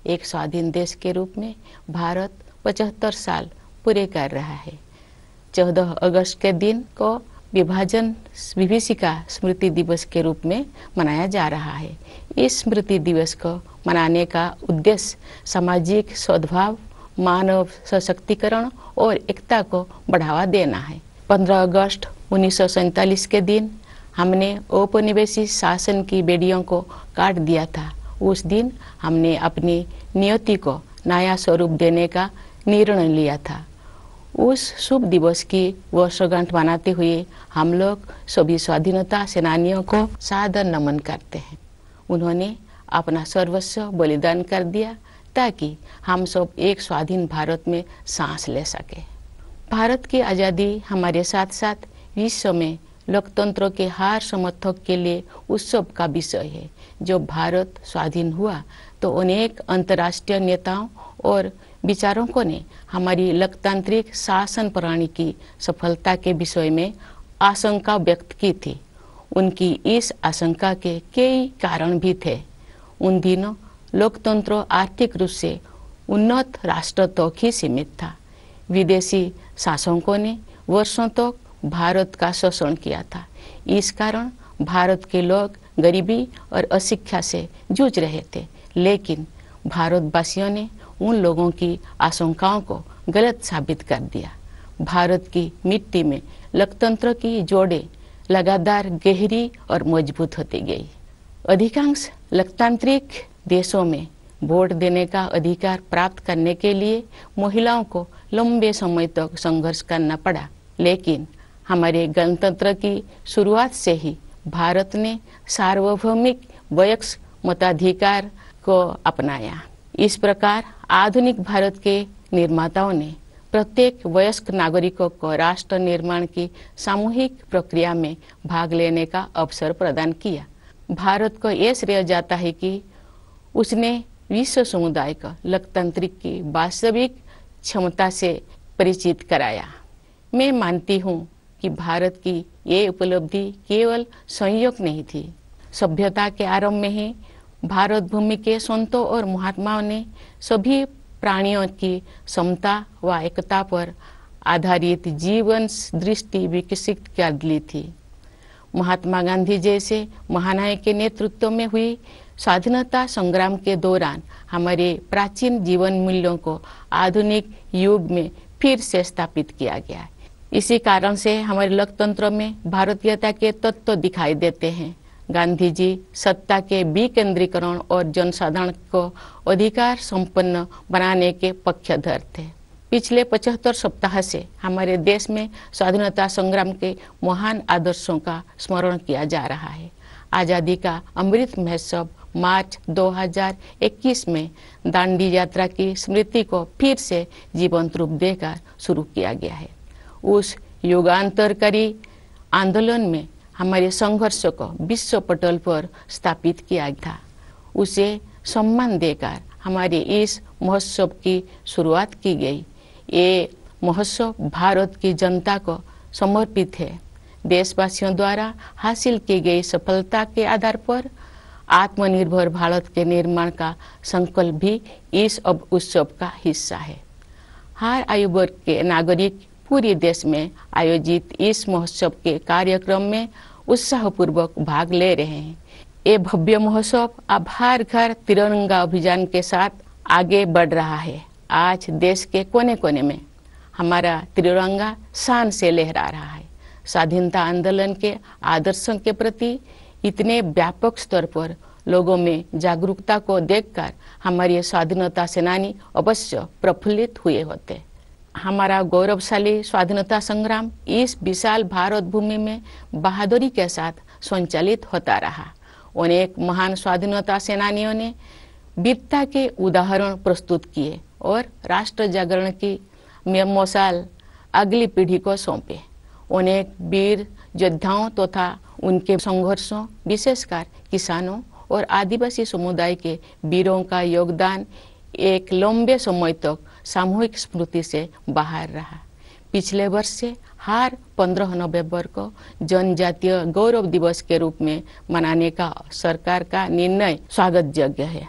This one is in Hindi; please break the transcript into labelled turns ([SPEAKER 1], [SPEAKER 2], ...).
[SPEAKER 1] एक स्वाधीन देश के रूप में भारत 75 साल पूरे कर रहा है। 14 अगस्त के दिन को विभाजन विभीषिका स्मृति दिवस के रूप में मनाया जा रहा है। इस स्मृति दिवस को मनाने का उद्देश्य सामाजिक सद्भाव, मानव सशक्तिकरण और एकता को बढ़ावा देना है। 15 अगस्त 1947 के दिन हमने औपनिवेशिक शासन की बेड़ियों को काट दिया था। उस दिन हमने अपनी नियति को नया स्वरूप देने का निर्णय लिया था। उस शुभ दिवस की वर्षगांठ मनाते हुए हम लोग सभी स्वाधीनता सेनानियों को सादर नमन करते हैं। उन्होंने अपना सर्वस्व बलिदान कर दिया ताकि हम सब एक स्वाधीन भारत में सांस ले सके। भारत की आज़ादी हमारे साथ साथ विश्व में लोकतंत्र के हर समर्थक के लिए उत्सव का विषय है। जब भारत स्वाधीन हुआ तो अनेक अंतर्राष्ट्रीय नेताओं और विचारकों ने हमारी लोकतांत्रिक शासन प्रणाली की सफलता के विषय में आशंका व्यक्त की थी। उनकी इस आशंका के कई कारण भी थे। उन दिनों लोकतंत्र आर्थिक रूप से उन्नत राष्ट्र तक ही सीमित था। विदेशी शासकों ने वर्षों तक भारत का शोषण किया था। इस कारण भारत के लोग गरीबी और अशिक्षा से जूझ रहे थे। लेकिन भारतवासियों ने उन लोगों की आशंकाओं को गलत साबित कर दिया। भारत की मिट्टी में लोकतंत्र की जोड़ें लगातार गहरी और मजबूत होती गई। अधिकांश लोकतांत्रिक देशों में वोट देने का अधिकार प्राप्त करने के लिए महिलाओं को लंबे समय तक संघर्ष करना पड़ा। लेकिन हमारे गणतंत्र की शुरुआत से ही भारत ने सार्वभौमिक वयस्क मताधिकार को अपनाया। इस प्रकार आधुनिक भारत के निर्माताओं ने प्रत्येक वयस्क नागरिकों को राष्ट्र निर्माण की सामूहिक प्रक्रिया में भाग लेने का अवसर प्रदान किया। भारत को यह श्रेय जाता है कि उसने विश्व समुदाय को लोकतांत्रिक की वास्तविक क्षमता से परिचित कराया। मैं मानती हूँ कि भारत की ये उपलब्धि केवल संयोग नहीं थी। सभ्यता के आरंभ में ही भारत भूमि के संतों और महात्माओं ने सभी प्राणियों की समता व एकता पर आधारित जीवन दृष्टि विकसित कर ली थी। महात्मा गांधी जैसे महानायक के नेतृत्व में हुई स्वाधीनता संग्राम के दौरान हमारे प्राचीन जीवन मूल्यों को आधुनिक युग में फिर से स्थापित किया गया। इसी कारण से हमारे लोकतंत्र में भारतीयता के तत्व दिखाई देते हैं। गांधी जी सत्ता के विकेंद्रीकरण और जनसाधारण को अधिकार संपन्न बनाने के पक्षधर थे। पिछले 75 सप्ताह से हमारे देश में स्वाधीनता संग्राम के महान आदर्शों का स्मरण किया जा रहा है। आज़ादी का अमृत महोत्सव मार्च 2021 में दांडी यात्रा की स्मृति को फिर से जीवंत रूप देकर शुरू किया गया है। उस युगांतरकारी आंदोलन में हमारे संघर्ष को विश्व पटल पर स्थापित किया था। उसे सम्मान देकर हमारे इस महोत्सव की शुरुआत की गई। ये महोत्सव भारत की जनता को समर्पित है। देशवासियों द्वारा हासिल की गई सफलता के आधार पर आत्मनिर्भर भारत के निर्माण का संकल्प भी इस उत्सव का हिस्सा है। हर आयु वर्ग के नागरिक पूरे देश में आयोजित इस महोत्सव के कार्यक्रम में उत्साहपूर्वक भाग ले रहे हैं। ये भव्य महोत्सव अब हर घर तिरंगा अभियान के साथ आगे बढ़ रहा है। आज देश के कोने कोने में हमारा तिरंगा शान से लहरा रहा है। स्वाधीनता आंदोलन के आदर्शों के प्रति इतने व्यापक स्तर पर लोगों में जागरूकता को देखकर हमारे स्वाधीनता सेनानी अवश्य प्रफुल्लित हुए होते। हमारा गौरवशाली स्वाधीनता संग्राम इस विशाल भारत भूमि में बहादुरी के साथ संचालित होता रहा। अनेक महान स्वाधीनता सेनानियों ने वीरता के उदाहरण प्रस्तुत किए और राष्ट्र जागरण की मशाल अगली पीढ़ी को सौंपे। अनेक वीर योद्धाओं तथा उनके संघर्षों, विशेषकर किसानों और आदिवासी समुदाय के वीरों का योगदान एक लंबे समय तक सामूहिक स्मृति से बाहर रहा। पिछले वर्ष से हर 15 नवंबर को जनजातीय गौरव दिवस के रूप में मनाने का सरकार का निर्णय स्वागत योग्य है।